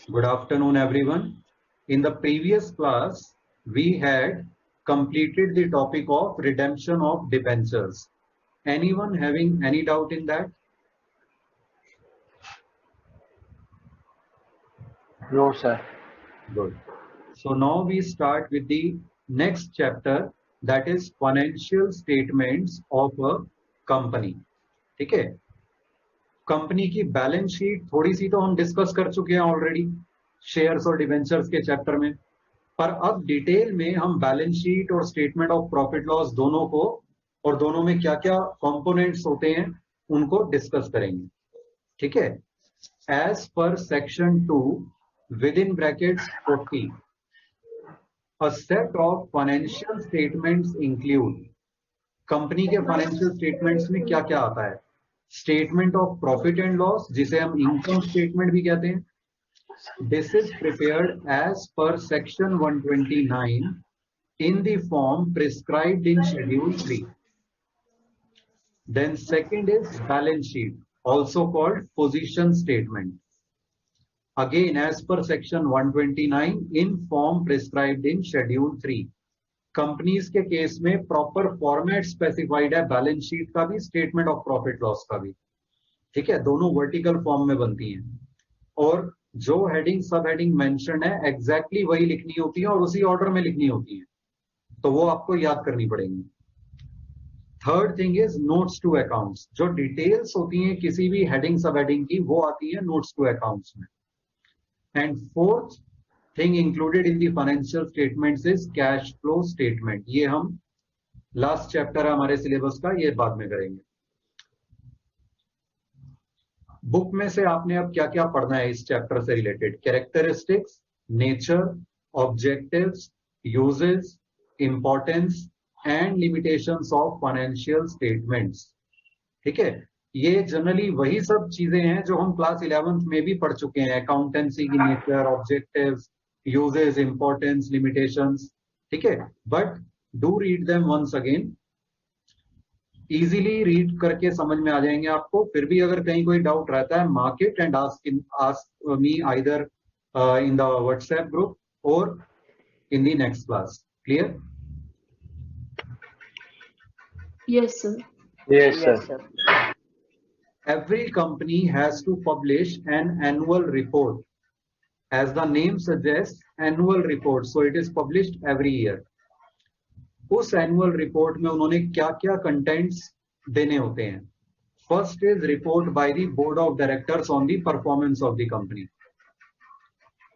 Good afternoon, everyone. In the previous class, we had completed the topic of redemption of debentures. Anyone having any doubt in that? No, sir. Good. So now we start with the next chapter, that is financial statements of a company. ठीक है? Company की balance sheet थोड़ी सी तो हम discuss कर चुके हैं already shares और डिवेंचर्स के चैप्टर में, पर अब डिटेल में हम बैलेंस शीट और स्टेटमेंट ऑफ प्रॉफिट लॉस दोनों को और दोनों में क्या क्या कंपोनेंट्स होते हैं उनको डिस्कस करेंगे. ठीक है? As per section 2 within brackets 40 a set of financial statements include. Company के फाइनेंशियल स्टेटमेंट्स में क्या क्या आता है? Statement of profit and loss, जिसे हम इनकम स्टेटमेंट भी कहते हैं. This is prepared as per section 129 in the form prescribed in schedule 3. Then second is balance sheet, also called position statement. Again, as per section 129 in form prescribed in schedule 3. Companies के case में proper format specified है balance sheet का भी, statement of profit loss का भी. ठीक है? दोनों वर्टिकल फॉर्म में बनती हैं और जो हेडिंग सब हेडिंग मेंशन है एग्जैक्टली वही लिखनी होती है और उसी ऑर्डर में लिखनी होती है, तो वो आपको याद करनी पड़ेगी. Third thing is notes to accounts. जो डिटेल्स होती हैं किसी भी हेडिंग सब हेडिंग की, वो आती है नोट्स टू अकाउंट्स में. And fourth thing included in the financial statements is cash flow statement. ये हम लास्ट चैप्टर है हमारे सिलेबस का, ये बाद में करेंगे. बुक में से आपने अब क्या क्या पढ़ना है इस चैप्टर से related? Characteristics, nature, objectives, uses, importance and limitations of financial statements. ठीक है? ये जनरली वही सब चीजें हैं जो हम क्लास 11th में भी पढ़ चुके हैं. अकाउंटेंसी की nature, objectives, uses, importance, limitations. ठीक है? But do read them once again. Easily read करके समझ में आ जाएंगे आपको. फिर भी अगर कहीं कोई डाउट रहता है, mark it and ask me either in the WhatsApp group और in the next class. Clear? Yes, sir. Yes, sir. Every company has to publish an annual report. As the name suggests, annual report, so it is published every year. उस annual report में उन्होंने क्या क्या contents देने होते हैं? First is report by the board of directors on the performance of the company.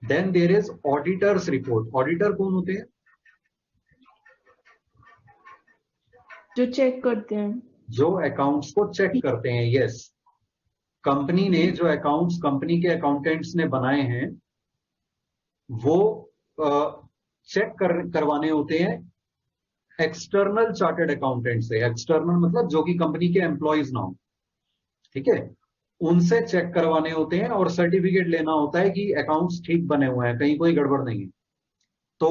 Then there is auditors report. Auditor कौन होते हैं? जो चेक करते हैं, जो अकाउंट्स को चेक करते हैं. यस, कंपनी ने जो अकाउंट्स कंपनी के अकाउंटेंट्स ने बनाए हैं वो चेक करवाने होते हैं एक्सटर्नल चार्टर्ड अकाउंटेंट से. एक्सटर्नल मतलब जो कि कंपनी के एम्प्लॉयज ना हो. ठीक है? उनसे चेक करवाने होते हैं और सर्टिफिकेट लेना होता है कि अकाउंट्स ठीक बने हुए हैं, कहीं कोई गड़बड़ नहीं है. तो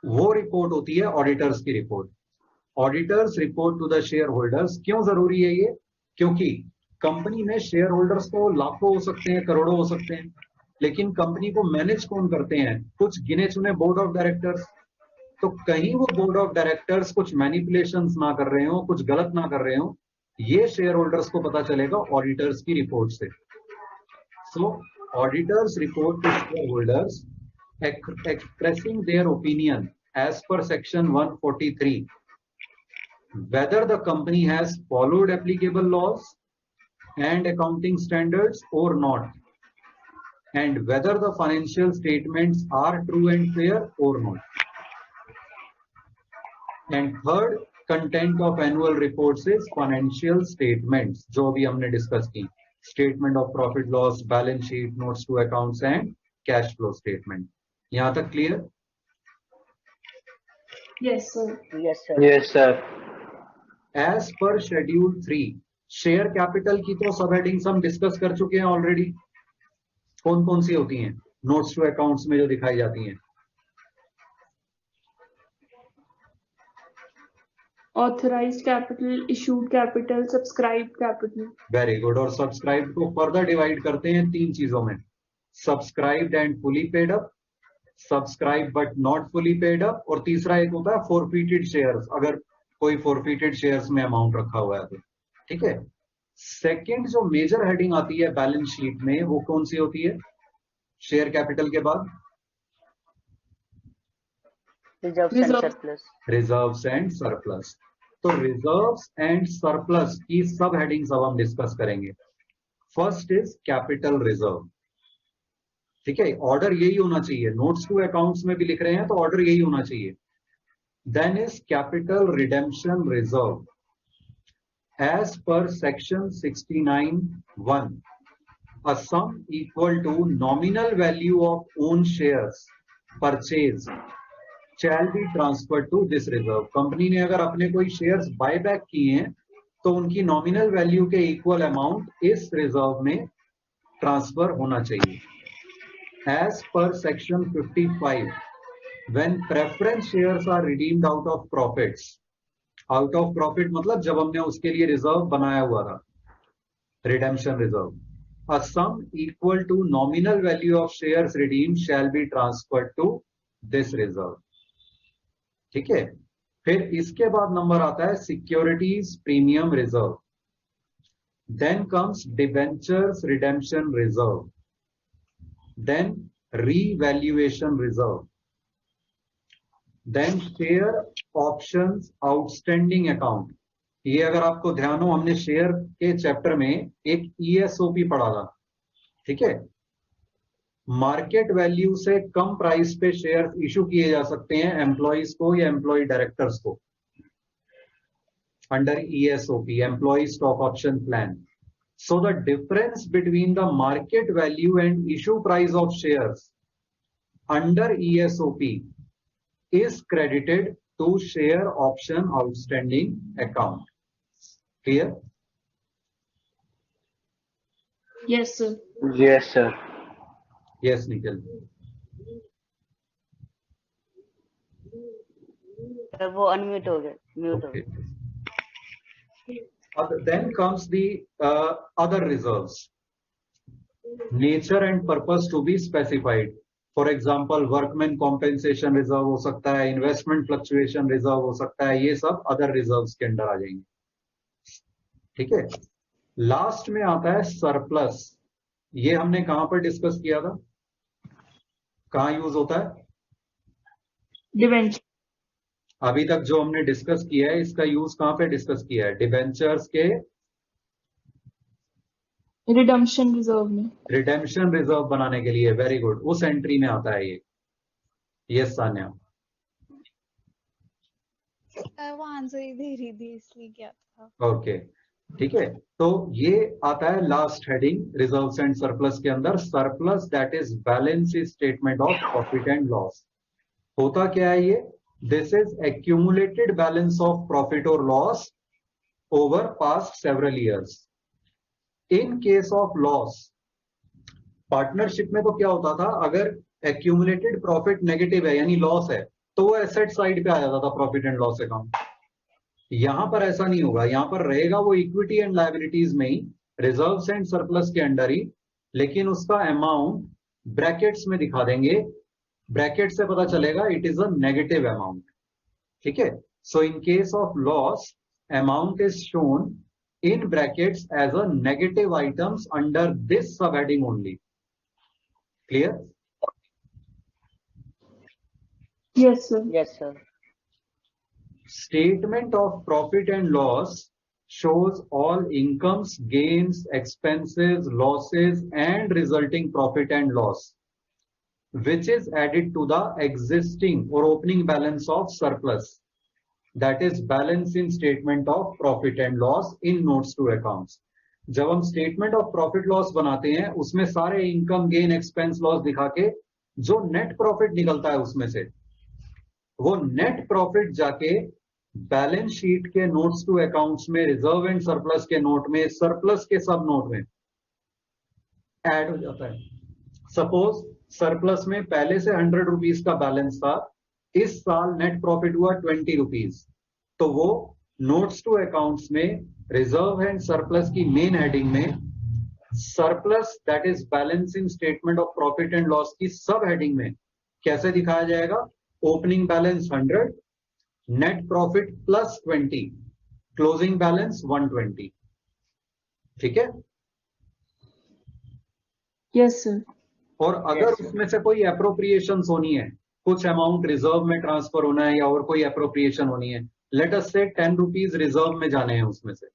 वो रिपोर्ट होती है ऑडिटर्स की report. Auditors report to the share holders. क्यों जरूरी है ये? क्योंकि कंपनी में शेयर होल्डर्स तो लाखों हो सकते हैं, करोड़ों हो सकते हैं, लेकिन कंपनी को मैनेज कौन करते हैं? कुछ गिने चुने बोर्ड ऑफ डायरेक्टर्स. तो कहीं वो बोर्ड ऑफ डायरेक्टर्स कुछ मैनिपुलेशंस ना कर रहे हो, कुछ गलत ना कर रहे हो, ये शेयर होल्डर्स को पता चलेगा ऑडिटर्स की रिपोर्ट से. So auditors report to shareholders expressing their opinion as per section 143 whether the company has followed applicable laws and accounting standards or not, and whether the financial statements are true and fair or not. And third content of annual reports is financial statements, जो अभी हमने discuss की. Statement of profit loss, balance sheet, notes to accounts and cash flow statement. यहां तक clear? yes, sir. Yes, sir. Yes, sir. As per schedule 3 share capital की तो सब headings हम डिस्कस कर चुके हैं ऑलरेडी. कौन कौन सी होती हैं नोट्स टू अकाउंट्स में जो दिखाई जाती हैं? Authorized capital, issued capital, subscribed capital. Very good. और सब्सक्राइब को फर्दर डिवाइड करते हैं 3 चीजों में. Subscribed and fully paid up, subscribe but not fully paid up, और तीसरा एक होता है फॉरफिटेड शेयर्स, अगर कोई फॉरफिटेड शेयर्स में अमाउंट रखा हुआ है तो। ठीक है। सेकंड जो मेजर हेडिंग आती है बैलेंस शीट में वो कौन सी होती है शेयर कैपिटल के बाद? Reserves and surplus. Reserves and surplus. तो रिजर्व्स एंड सरप्लस की सब हेडिंग्स अब हम डिस्कस करेंगे। First is capital reserve. ठीक है, ऑर्डर यही होना चाहिए, नोट्स टू अकाउंट्स में भी लिख रहे हैं तो ऑर्डर यही होना चाहिए। Then is capital redemption reserve. As per section 69(1), a sum equal to nominal value of own shares purchased shall be transferred to this reserve. Company ने अगर अपने कोई शेयर्स बाय बैक किए हैं तो उनकी नॉमिनल वैल्यू के इक्वल अमाउंट इस रिजर्व में ट्रांसफर होना चाहिए। As per section 55, when preference shares are redeemed out of profits, out of profit मतलब जब हमने उसके लिए रिजर्व बनाया हुआ था, redemption reserve, a sum equal to nominal value of shares redeemed shall be transferred to this reserve. ठीक है। फिर इसके बाद नंबर आता है securities premium reserve. Then comes debentures redemption reserve, then revaluation reserve, then share options outstanding account. ये अगर आपको ध्यान हो, हमने शेयर के चैप्टर में एक ईएसओपी पढ़ा था। ठीक है, मार्केट वैल्यू से कम प्राइस पे शेयर इशू किए जा सकते हैं एम्प्लॉइज को या एम्प्लॉय डायरेक्टर्स को under ESOP, employee stock option plan. So the difference between the market value and issue price of shares under ESOP is credited to share option outstanding account. Clear? Yes, sir. Yes, sir. Yes, Nikhil. वो unmute हो गए, mute हो Okay. गए। Then comes the other reserves. Nature and purpose to be specified. For example workman compensation reserve हो सकता है, investment fluctuation reserve हो सकता है, ये सब अदर रिजर्व्स के अंडर आ जाएंगे। ठीक है। लास्ट में आता है सरप्लस। ये हमने कहां पर डिस्कस किया था, कहां यूज होता है? डिवेंचर। अभी तक जो हमने डिस्कस किया है इसका यूज कहां पे डिस्कस किया है? डिबेंचर्स के रिडेम्पशन रिजर्व में, रिडेम्पशन रिजर्व बनाने के लिए। वेरी गुड, उस एंट्री में आता है ये। यस सान्या। वो आंसर ही दे रही थी इसलिए क्या था। ओके, ठीक है। तो ये आता है last heading reserves and surplus के अंदर, surplus that is balance statement of profit and loss. होता क्या है ये? This is accumulated balance of profit और loss over past several years. In case of loss, partnership में तो क्या होता था, अगर एक्यूमुलेटेड प्रॉफिट नेगेटिव है यानी लॉस है तो वो एसेट साइड पे आ जाता था प्रॉफिट एंड लॉस अकाउंट। यहां पर ऐसा नहीं होगा, यहां पर रहेगा वो इक्विटी एंड लायबिलिटीज में ही, रिजर्व्स एंड सरप्लस के अंडर ही, लेकिन उसका अमाउंट ब्रैकेट्स में दिखा देंगे। ब्रैकेट से पता चलेगा it is a negative amount. ठीक है। So in case of loss amount is shown in brackets as a negative items under this subheading only. Clear? yes, sir. Yes, sir. Statement of profit and loss shows all incomes, gains, expenses, losses and resulting profit and loss, which is added to the existing or opening balance of surplus. That is balance in statement of profit and loss in notes to accounts. जब हम statement of profit loss बनाते हैं उसमें सारे income, gain, expense, loss दिखा के जो net profit निकलता है उसमें से वो नेट प्रॉफिट जाके बैलेंस शीट के नोट्स टू अकाउंट्स में, रिजर्व एंड सरप्लस के नोट में, सरप्लस के सब नोट में ऐड हो जाता है। सपोज सरप्लस में पहले से 100 रुपीज का बैलेंस था, इस साल नेट प्रॉफिट हुआ 20 रुपीज, तो वो नोट्स टू अकाउंट्स में रिजर्व एंड सरप्लस की मेन हेडिंग में surplus that is balance in statement of profit and loss की सब हेडिंग में कैसे दिखाया जाएगा? Opening balance 100, net profit plus 20, closing balance 120. ठीक है? Yes, sir. और अगर Yes, sir. उसमें से कोई अप्रोप्रिएशन होनी है, कुछ अमाउंट रिजर्व में ट्रांसफर होना है या और कोई अप्रोप्रिएशन होनी है, लेट अस से 10 रुपीज रिजर्व में जाने हैं उसमें से,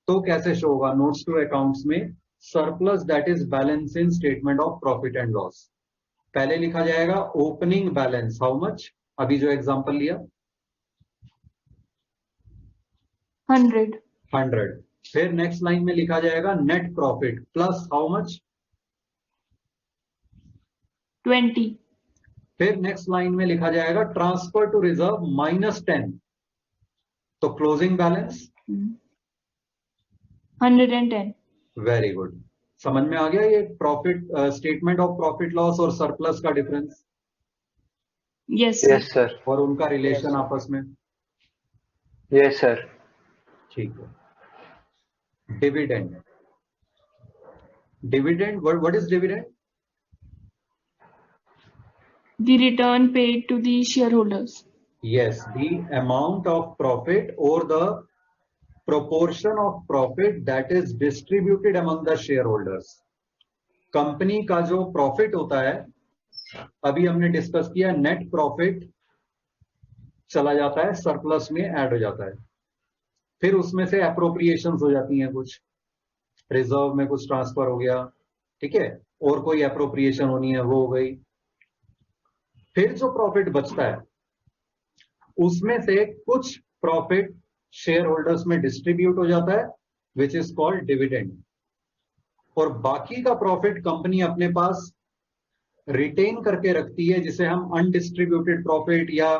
तो कैसे शो होगा नोट्स टू अकाउंट्स में? Surplus that is balance in statement of profit and loss. पहले लिखा जाएगा ओपनिंग बैलेंस हाउ मच, अभी जो एग्जांपल लिया 100. 100. फिर नेक्स्ट लाइन में लिखा जाएगा net profit plus how much, 20. फिर नेक्स्ट लाइन में लिखा जाएगा ट्रांसफर टू रिजर्व -10. तो क्लोजिंग बैलेंस 110. Very good. समझ में आ गया ये profit statement of profit loss और सरप्लस का difference Yes, sir. Yes, sir. और उनका रिलेशन Yes, sir. आपस में? Yes, sir. ठीक है. Dividend. Dividend, what is dividend? The return paid to the shareholders. Yes, the amount of profit or the proportion of profit that is distributed among the shareholders. Company का जो profit होता है, अभी हमने discuss किया, net profit चला जाता है सरप्लस में ऐड हो जाता है, फिर उसमें से अप्रोप्रिएशंस हो जाती हैं, कुछ रिजर्व में कुछ ट्रांसफर हो गया, ठीक है, और कोई अप्रोप्रिएशन होनी है वो हो गई. फिर जो प्रॉफिट बचता है उसमें से कुछ प्रॉफिट शेयर होल्डर्स में डिस्ट्रीब्यूट हो जाता है विच इज कॉल्ड डिविडेंड, और बाकी का प्रॉफिट कंपनी अपने पास रिटेन करके रखती है, जिसे हम अनडिस्ट्रीब्यूटेड प्रॉफिट या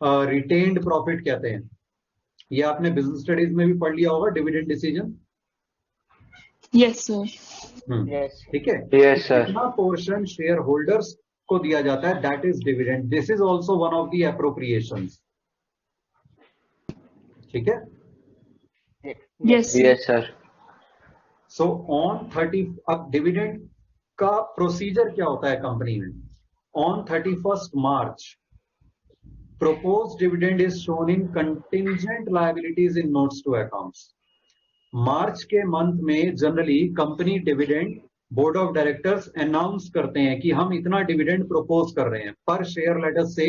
रिटेन्ड प्रॉफिट कहते हैं. ये आपने बिजनेस स्टडीज में भी पढ़ लिया होगा, dividend decision. Yes, sir. Yes. ठीक है. Yes, sir. कितना पोर्शन शेयर होल्डर्स को दिया जाता है, that is dividend. This is also one of the appropriations. ठीक है. Yes, sir. Yes, sir. So on 30, अब डिविडेंड का प्रोसीजर क्या होता है कंपनी में? On 31st March proposed dividend is shown in contingent liabilities in notes to accounts. मार्च के month में generally company dividend board of directors announce करते हैं कि हम इतना डिविडेंड प्रपोज कर रहे हैं पर शेयर. लेटर से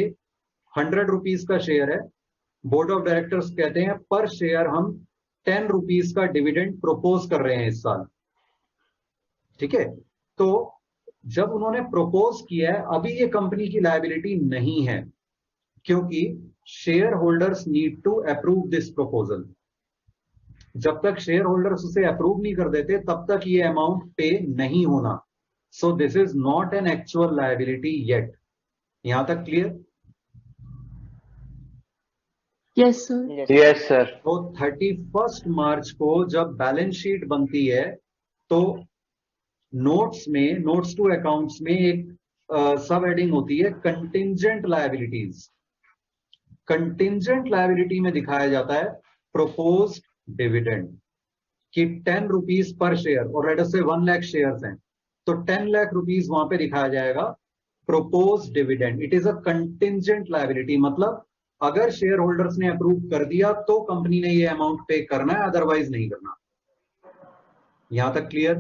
100 रुपीज का शेयर है, बोर्ड ऑफ डायरेक्टर्स कहते हैं पर शेयर हम 10 रुपीज का डिविडेंड प्रपोज कर रहे हैं इस साल. ठीक है. तो जब उन्होंने प्रपोज किया है, अभी ये कंपनी की लायबिलिटी नहीं है, क्योंकि share holders need to approve this proposal. जब तक शेयर होल्डर्स उसे अप्रूव नहीं कर देते तब तक ये अमाउंट पे नहीं होना. So this is not an actual liability yet. यहां तक clear? Yes, sir. Yes, sir. तो 31st मार्च को जब बैलेंस शीट बनती है तो नोट्स में, नोट्स टू अकाउंट्स में एक सब हेडिंग होती है कंटिंजेंट लायबिलिटीज. कंटिंजेंट लायबिलिटी में दिखाया जाता है प्रोपोज डिविडेंड कि 10 रुपीज पर शेयर, और लेट अस से 1 लाख शेयर्स हैं तो 10 लाख रुपीज वहां पे दिखाया जाएगा propose dividend. It is a contingent liability, मतलब अगर शेयर होल्डर्स ने अप्रूव कर दिया तो कंपनी ने ये अमाउंट पे करना है, अदरवाइज नहीं करना. यहां तक clear?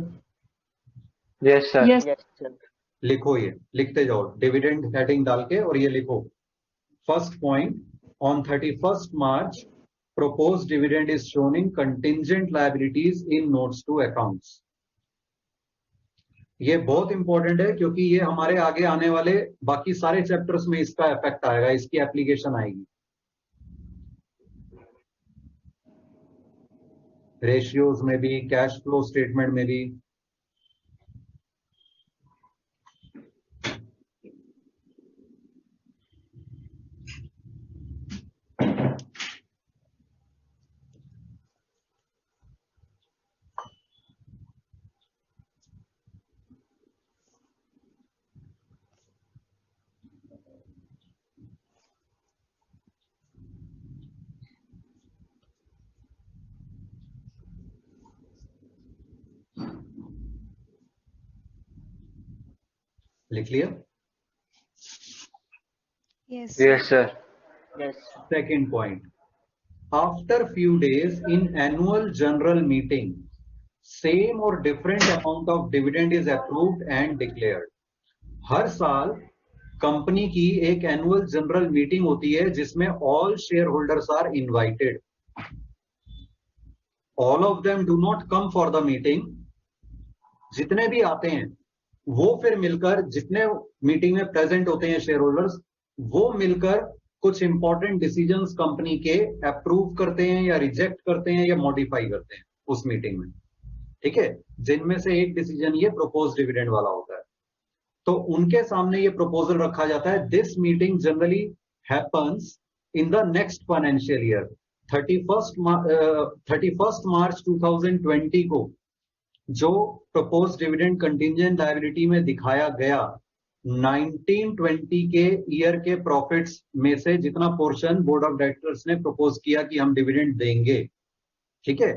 Yes, sir. Yes. Yes, sir. लिखो, ये लिखते जाओ, डिविडेंड हेडिंग डाल के, और ये लिखो first point, on 31st March proposed dividend is shown in contingent liabilities in notes to accounts. ये बहुत इंपॉर्टेंट है क्योंकि ये हमारे आगे आने वाले बाकी सारे चैप्टर्स में इसका इफेक्ट आएगा, इसकी एप्लीकेशन आएगी. रेशियोज में भी, कैश फ्लो स्टेटमेंट में भी. लिख लिया? Yes. Yes, sir. Yes. Second point, after few days in annual general meeting, same or different amount of dividend is approved and declared. हर साल कंपनी की एक एनुअल जनरल मीटिंग होती है जिसमें all share holders are invited. All of them do not come for the meeting. जितने भी आते हैं वो फिर मिलकर, जितने मीटिंग में प्रेजेंट होते हैं शेयर होल्डर्स, वो मिलकर कुछ इंपॉर्टेंट डिसीजंस कंपनी के अप्रूव करते हैं या रिजेक्ट करते हैं या मॉडिफाई करते हैं उस मीटिंग में. ठीक है, जिनमें से एक डिसीजन ये प्रोपोज डिविडेंड वाला होता है. तो उनके सामने ये प्रपोजल रखा जाता है. This meeting generally happens in the next financial year. 31 मार्च 2020 को जो प्रपोज डिविडेंड कंटिंजेंट लायबिलिटी में दिखाया गया, 1920 के ईयर के प्रॉफिट्स में से जितना पोर्शन बोर्ड ऑफ डायरेक्टर्स ने प्रपोज किया कि हम डिविडेंड देंगे, ठीक है,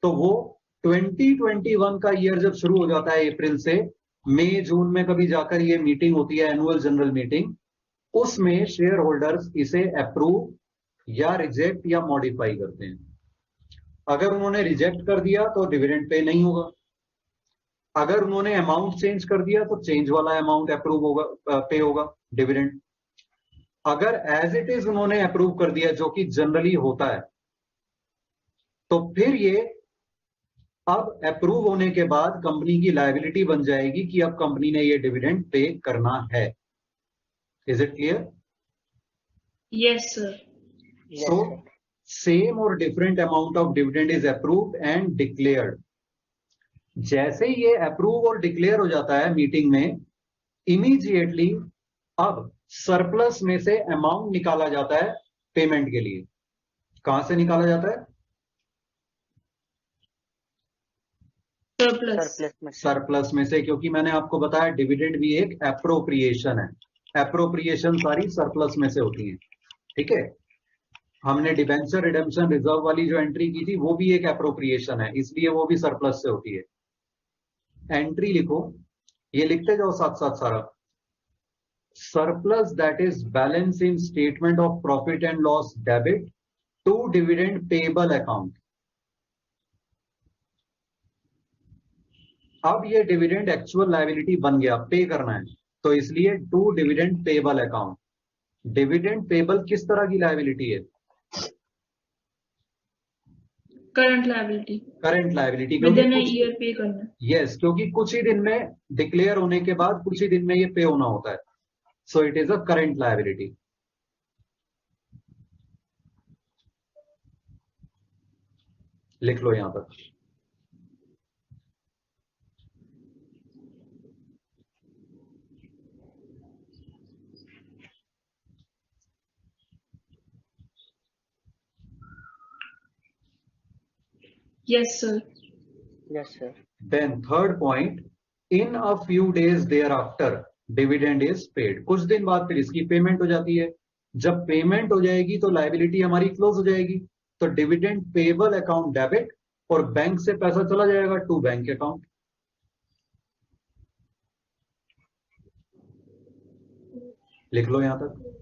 तो वो 2021 का ईयर जब शुरू हो जाता है अप्रैल से, मई जून में कभी जाकर ये मीटिंग होती है, एनुअल जनरल मीटिंग, उसमें शेयर होल्डर्स इसे अप्रूव या रिजेक्ट या मॉडिफाई करते हैं. अगर उन्होंने रिजेक्ट कर दिया तो डिविडेंड पे नहीं होगा. अगर उन्होंने अमाउंट चेंज कर दिया तो चेंज वाला अमाउंट अप्रूव होगा, पे होगा डिविडेंड. अगर एज इट इज उन्होंने अप्रूव कर दिया, जो कि जनरली होता है, तो फिर ये अब अप्रूव होने के बाद कंपनी की लायबिलिटी बन जाएगी कि अब कंपनी ने ये डिविडेंड पे करना है. Is it clear? Yes, sir. Yes, So, sir. same or different amount of dividend is approved and declared. जैसे ही ये अप्रूव और डिक्लेयर हो जाता है मीटिंग में, इमीडिएटली अब सरप्लस में से अमाउंट निकाला जाता है पेमेंट के लिए. कहां से निकाला जाता है? Surplus. Surplus में से. सरप्लस में से, क्योंकि मैंने आपको बताया डिविडेंड भी एक एप्रोप्रिएशन है. एप्रोप्रिएशन सारी सरप्लस में से होती है. ठीक है, हमने डिबेंचर रिडेम्पशन रिजर्व वाली जो एंट्री की थी वो भी एक एप्रोप्रिएशन है, इसलिए वो भी सरप्लस से होती है. एंट्री लिखो, ये लिखते जाओ साथ साथ सारा. Surplus that is balance in statement of profit and loss debit to dividend payable account. अब ये डिविडेंड एक्चुअल लायबिलिटी बन गया, पे करना है, तो इसलिए to dividend payable account. Dividend payable किस तरह की लायबिलिटी है? Current liability. Current liability. Within a year pay करना. यस, क्योंकि कुछ ही दिन में डिक्लेयर होने के बाद कुछ ही दिन में ये पे होना होता है. So it is a current liability. लिख लो यहां पर. Yes, sir. Yes, sir. Then third point, in a few days thereafter dividend is paid. कुछ दिन बाद फिर इसकी पेमेंट हो जाती है. जब पेमेंट हो जाएगी तो लायबिलिटी हमारी क्लोज हो जाएगी. तो डिविडेंड पेएबल अकाउंट डेबिट, और बैंक से पैसा चला जाएगा टू बैंक अकाउंट. लिख लो यहां तक.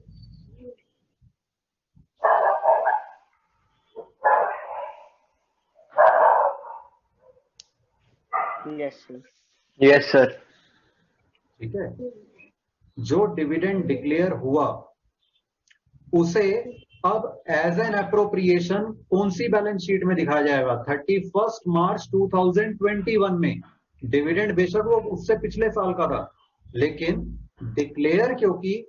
Yes, sir. Yes, sir. ठीक है, जो डिविडेंड डिक्लेयर हुआ उसे अब एज एन एप्रोप्रिएशन कौन सी बैलेंस शीट में दिखाया जाएगा? 31 मार्च 2021 में. डिविडेंड बेशक वो उससे पिछले साल का था, लेकिन डिक्लेयर क्योंकि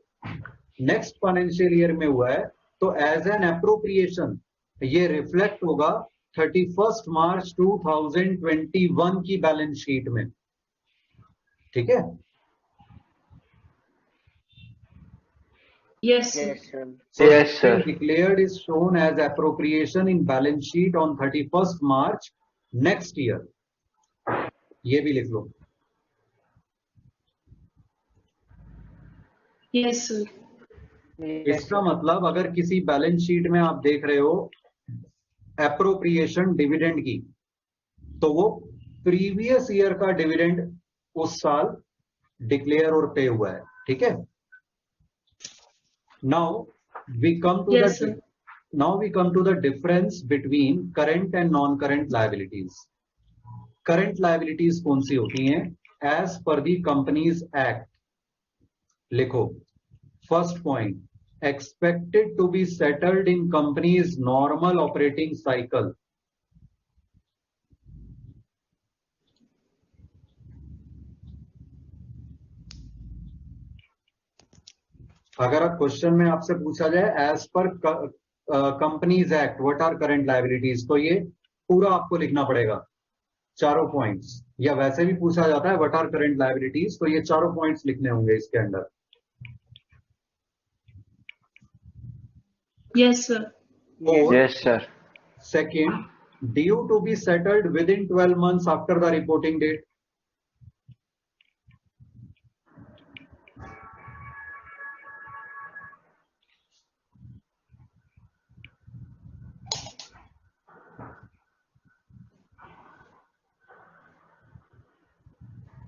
नेक्स्ट फाइनेंशियल ईयर में हुआ है, तो एज एन एप्रोप्रिएशन ये रिफ्लेक्ट होगा 31 मार्च 2021 की बैलेंस शीट में. ठीक है, Yes, sir. Yes, sir. so Yes, sir. declared is shown as appropriation in balance sheet on 31st March next year. ये भी लिख लो. Yes, sir. Yes, इसका मतलब अगर किसी बैलेंस शीट में आप देख रहे हो एप्रोप्रिएशन डिविडेंड की, तो वो प्रीवियस ईयर का डिविडेंड उस साल डिक्लेयर और पे हुआ है, ठीक है। Now we come to Yes, sir. The difference between current and non current liabilities. Current liabilities कौन सी होती हैं? As per the companies act लिखो। First point, expected to be settled in company's normal operating cycle. अगर आप question में आपसे पूछा जाए as per companies act what are current liabilities, तो ये पूरा आपको लिखना पड़ेगा, चारों पॉइंट्स। या वैसे भी पूछा जाता है व्हाट आर करंट लायबिलिटीज, तो ये चारों पॉइंट्स लिखने होंगे इसके अंदर। Yes, sir. और Yes, sir. second, due to be settled within 12 months after the reporting date.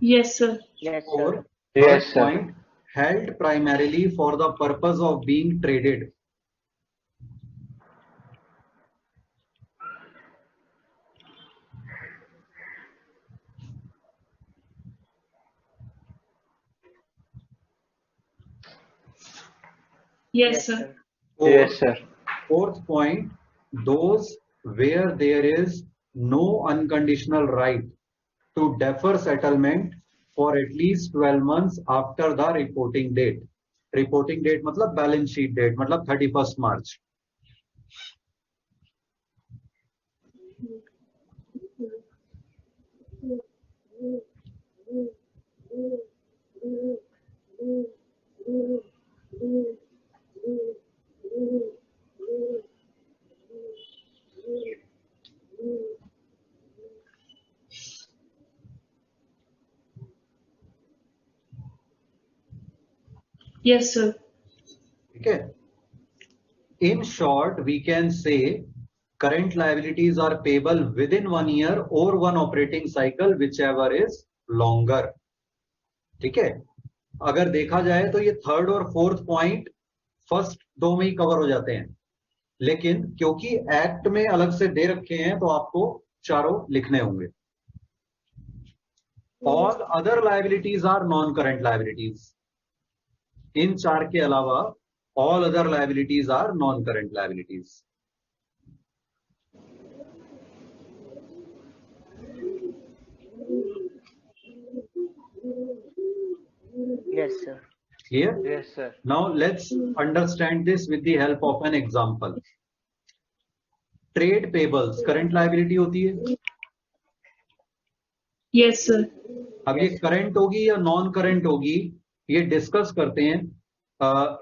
Yes, sir. Yes, Or sir. Yes, third sir. point, held primarily for the purpose of being traded. Yes, sir. Or Yes, sir. fourth point, those where there is no unconditional right to defer settlement for at least 12 months after the reporting date. Reporting date मतलब balance sheet date, मतलब 31st March. Yes, sir. Okay. In short, we can say current liabilities are payable within 1 year or one operating cycle, whichever is longer. ठीक है, अगर देखा जाए तो ये third और फोर्थ पॉइंट फर्स्ट दो में ही कवर हो जाते हैं, लेकिन क्योंकि एक्ट में अलग से दे रखे हैं तो आपको चारों लिखने होंगे। All other liabilities are non current liabilities. इन चार के अलावा all other liabilities are non current liabilities. Yes, sir. Clear? Yes, sir. Now let's understand this with the help of an example. Trade payables current liability होती है। Yes, sir. अब ये current होगी या नॉन करंट होगी ये discuss करते हैं।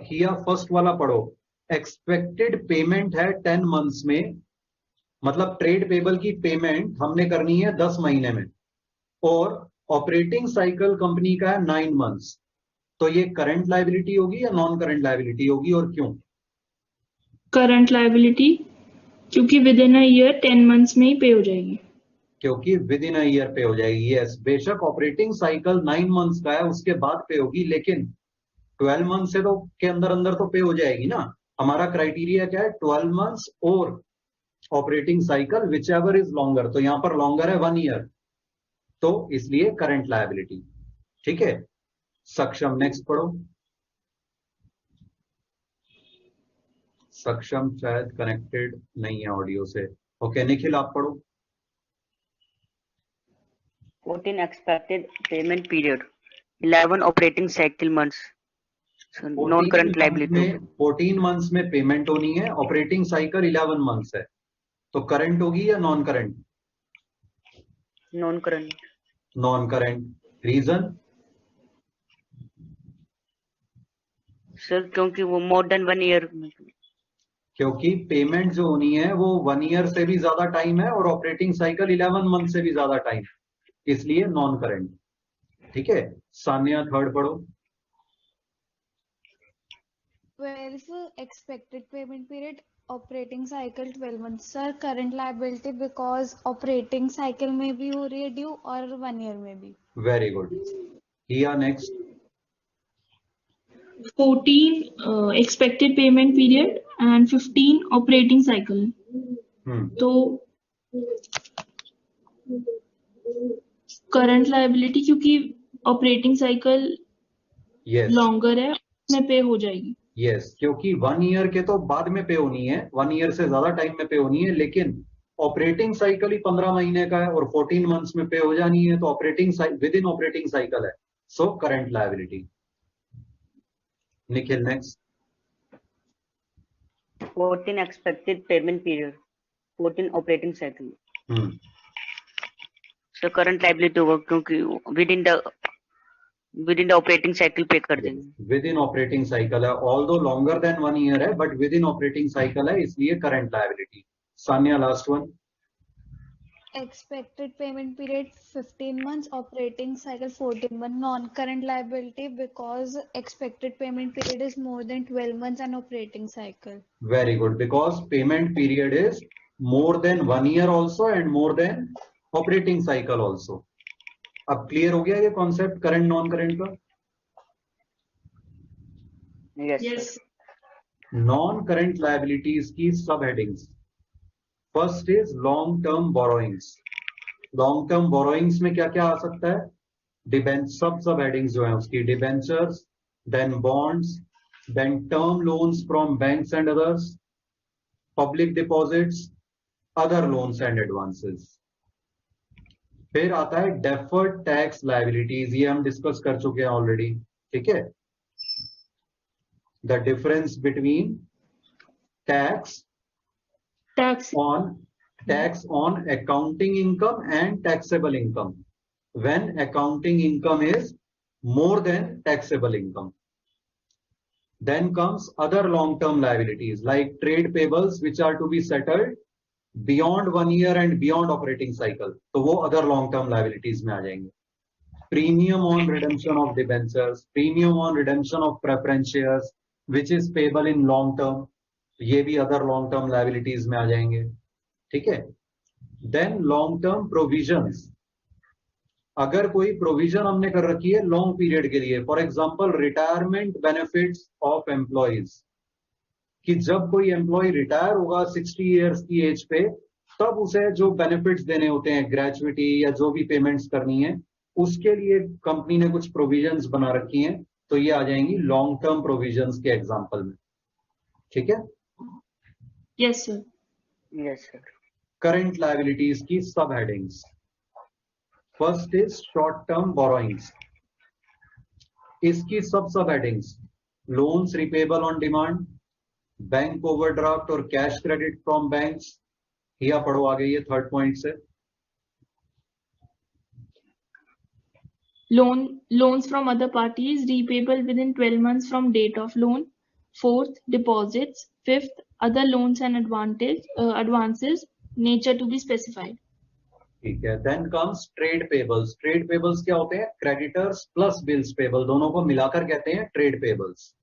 हिया फर्स्ट वाला पढ़ो, एक्सपेक्टेड पेमेंट है 10 मंथ्स में, मतलब ट्रेड पेबल की पेमेंट हमने करनी है 10 महीने में, और ऑपरेटिंग साइकिल कंपनी का है 9 मंथ्स, तो ये करंट लायबिलिटी होगी या नॉन करंट लायबिलिटी होगी और क्यों? Current liability, क्योंकि with in a year 10 months में ही पे हो जाएगी। क्योंकि विद इन अ ईयर पे हो जाएगी। यस, बेशक ऑपरेटिंग साइकिल 9 मंथ्स का है उसके बाद पे होगी, लेकिन 12 मंथ से तो के अंदर अंदर तो पे हो जाएगी ना। हमारा क्राइटेरिया क्या है? 12 मंथ्स और operating cycle which ever is longer, तो यहां पर लॉन्गर है 1 ईयर, तो इसलिए करंट लायबिलिटी। ठीक है, सक्षम नेक्स्ट पढ़ो। सक्षम शायद कनेक्टेड नहीं है ऑडियो से। ओके, निखिल आप पढ़ो। 14 expected payment period, 11 operating cycle months. So non-current liability. 14 months में पेमेंट होनी है, ऑपरेटिंग साइकिल 11 मंथ्स है, तो करंट होगी या non current? Non-current. Non current. Reason? Sir क्योंकि वो मोर देन 1 ईयर। क्योंकि पेमेंट जो होनी है वो 1 ईयर से भी ज्यादा टाइम है और ऑपरेटिंग साइकिल 11 मंथ से भी ज्यादा टाइम, इसलिए नॉन करंट। ठीक है, सान्या थर्ड पढ़ो। 12 expected payment period, operating cycle 12 months. Sir, current liability because operating cycle में भी हो रही है ड्यू और 1 ईयर में भी। Very good. Here next. 14 expected payment period and 15 operating cycle. तो करंट लायबिलिटी क्योंकि ऑपरेटिंग साइकिल लॉन्गर है उसमें पे हो जाएगी. यस, क्योंकि 1 ईयर के तो बाद में पे होनी है, 1 ईयर से ज्यादा टाइम में पे होनी है, लेकिन ऑपरेटिंग साइकिल ही 15 महीने का है और 14 मंथ्स में पे हो जानी है, तो operating within operating cycle है, so current liability. Nikhil next. 14 expected payment period, 14 operating cycle. So current liability होगा क्योंकि within the operating cycle पे कर देंगे. विद इन ऑपरेटिंग साइकिल है, ऑल्दो लॉन्गर देन 1 ईयर है, but within operating cycle है, इसलिए current liability. Sanya last one. Expected payment period 15 months, operating cycle 14 months, non-current liability because expected payment period is more than 12 months and operating cycle. Very good, because payment period is more than 1 year also and more than operating cycle also. अब clear हो गया ये concept current non current का? Yes. Non current liabilities की सब headings. First is long term borrowings. Long term borrowings में क्या क्या आ सकता है? सब हेडिंग्स जो है उसकी, debentures, then bonds, then term loans from banks and others, public deposits, other loans and advances. फिर आता है डेफर्ड टैक्स लायबिलिटीज, ये हम डिस्कस कर चुके हैं ऑलरेडी. ठीक है, the difference between tax on accounting income and taxable income when accounting income is more than taxable income. Then comes other long term liabilities like trade payables which are to be settled beyond 1 year and beyond operating cycle, तो वो other long term liabilities में आ जाएंगे. Premium on redemption of debentures, premium on redemption of preference shares which is payable in long term, ये भी other long term liabilities में आ जाएंगे. ठीक है. देन लॉन्ग टर्म प्रोविजंस, अगर कोई प्रोविजन हमने कर रखी है लॉन्ग पीरियड के लिए, for example retirement benefits of employees, कि जब कोई एम्प्लॉय रिटायर होगा 60 इयर्स की एज पे, तब उसे जो बेनिफिट्स देने होते हैं, ग्रेचुइटी या जो भी पेमेंट्स करनी है, उसके लिए कंपनी ने कुछ प्रोविजंस बना रखी हैं, तो ये आ जाएंगी लॉन्ग टर्म प्रोविजंस के एग्जांपल में. ठीक है. Yes sir. Yes sir. Current liabilities की सब headings. First is short term borrowings, इसकी सब headings loans repayable on demand, bank overdraft और कैश क्रेडिट फ्रॉम बैंक्स. या पढ़ो आगे ये थर्ड पॉइंट से. Loans from other parties repayable within 12 months from date of loan. Fourth, deposits. Fifth, other loans and advances, nature to be specified. ठीक है. Then comes trade payables. Trade payables क्या होते हैं? क्रेडिटर्स प्लस बिल्स पेबल, दोनों को मिलाकर कहते हैं ट्रेड पेबल्स.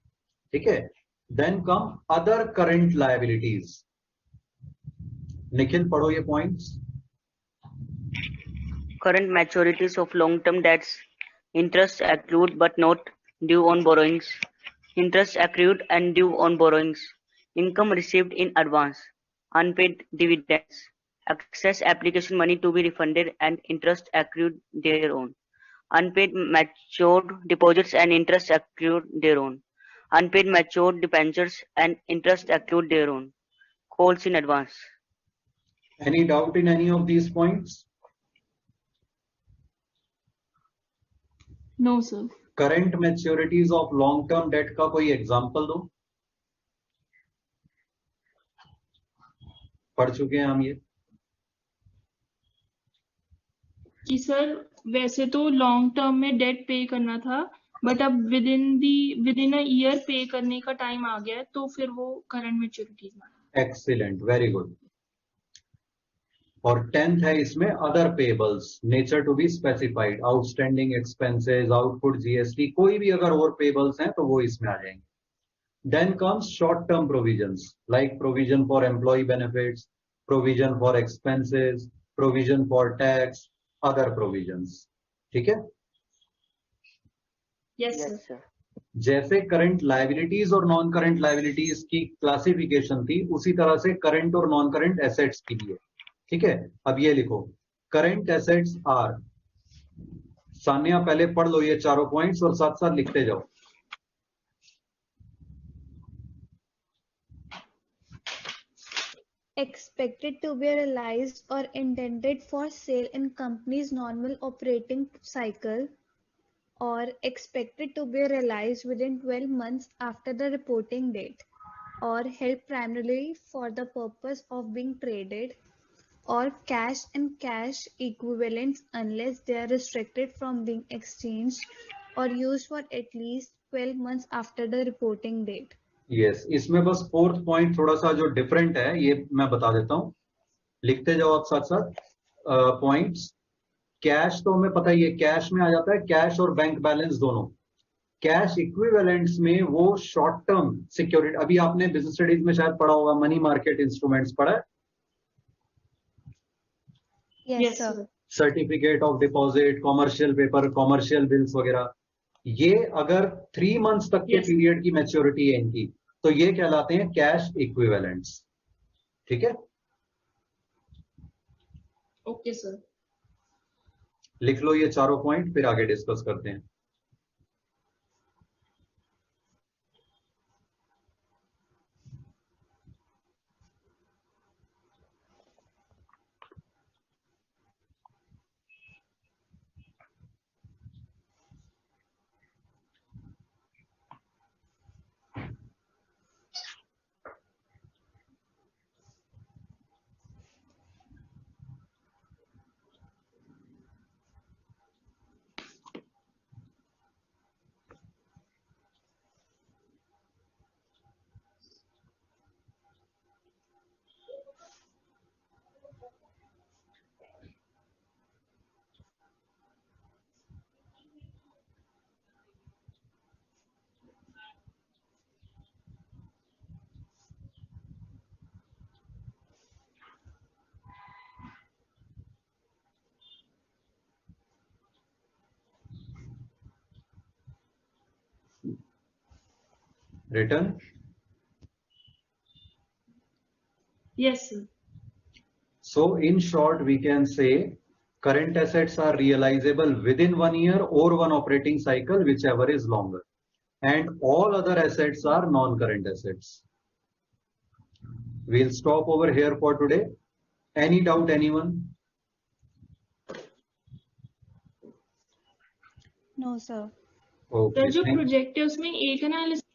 ठीक है. Then come other current liabilities. Nikhil पढ़ो ये points. Current maturities of long-term debts, interest accrued but not due on borrowings, interest accrued and due on borrowings, income received in advance, unpaid dividends, excess application money to be refunded and interest accrued thereon, unpaid matured deposits and interest accrued thereon, unpaid matured debentures and interest accrued thereon, calls in advance. Any doubt in any of these points? No sir. Current मैच्योरिटीज of long term debt का कोई example दो. पढ़ चुके हैं हम ये कि sir वैसे तो लॉन्ग टर्म में डेट पे करना था, बट अब विद इन अ ईयर पे करने का टाइम आ गया है, तो फिर वो करंट मैच्योरिटीज में. Excellent, very good. और 10th है इसमें other payables, nature to be specified, outstanding expenses, output GST, कोई भी अगर और पेबल्स हैं तो वो इसमें आ जाएंगे. Then comes short term provisions like provision for employee benefits, provision for expenses, provision for tax, other provisions. ठीक है. Yes sir. जैसे करंट लायबिलिटीज और नॉन करंट लायबिलिटीज की क्लासिफिकेशन थी, उसी तरह से करंट और नॉन करंट एसेट्स की भी है। ठीक है, अब ये लिखो, करंट एसेट्स आर, सान्या पहले पढ़ लो ये चारों पॉइंट्स और साथ साथ लिखते जाओ। Expected to be realized or intended for sale in company's normal operating cycle, or expected to be realized within 12 months after the reporting date, or held primarily for the purpose of being traded, or cash and cash equivalents unless they are restricted from being exchanged or used for at least 12 months after the reporting date. Yes, इसमें बस fourth point थोड़ा सा जो different है ये मैं बता देता हूं, लिखते जाओ आप साथ साथ पॉइंट्स। कैश तो हमें पता ही है, कैश में आ जाता है कैश और बैंक बैलेंस दोनों। कैश इक्विवेलेंट्स में वो शॉर्ट टर्म सिक्योरिटी, अभी आपने बिजनेस स्टडीज में शायद पढ़ा होगा, मनी मार्केट इंस्ट्रूमेंट्स पढ़ा है, Yes, sir. Certificate of deposit, commercial paper, commercial bills वगैरह। ये अगर 3 मंथ्स तक के Yes. पीरियड की मैच्योरिटी है इनकी, तो ये कहलाते हैं कैश इक्विवेलेंट्स। ठीक है, ओके सर। लिख लो ये चारों पॉइंट, फिर आगे डिस्कस करते हैं। Written? Yes, sir. So in short, we can say current assets are realizable within 1 year or one operating cycle, whichever is longer. And all other assets are non-current assets. We'll stop over here for today. Any doubt, anyone? No, sir. Okay. Sir जो project है उसमें एक analysis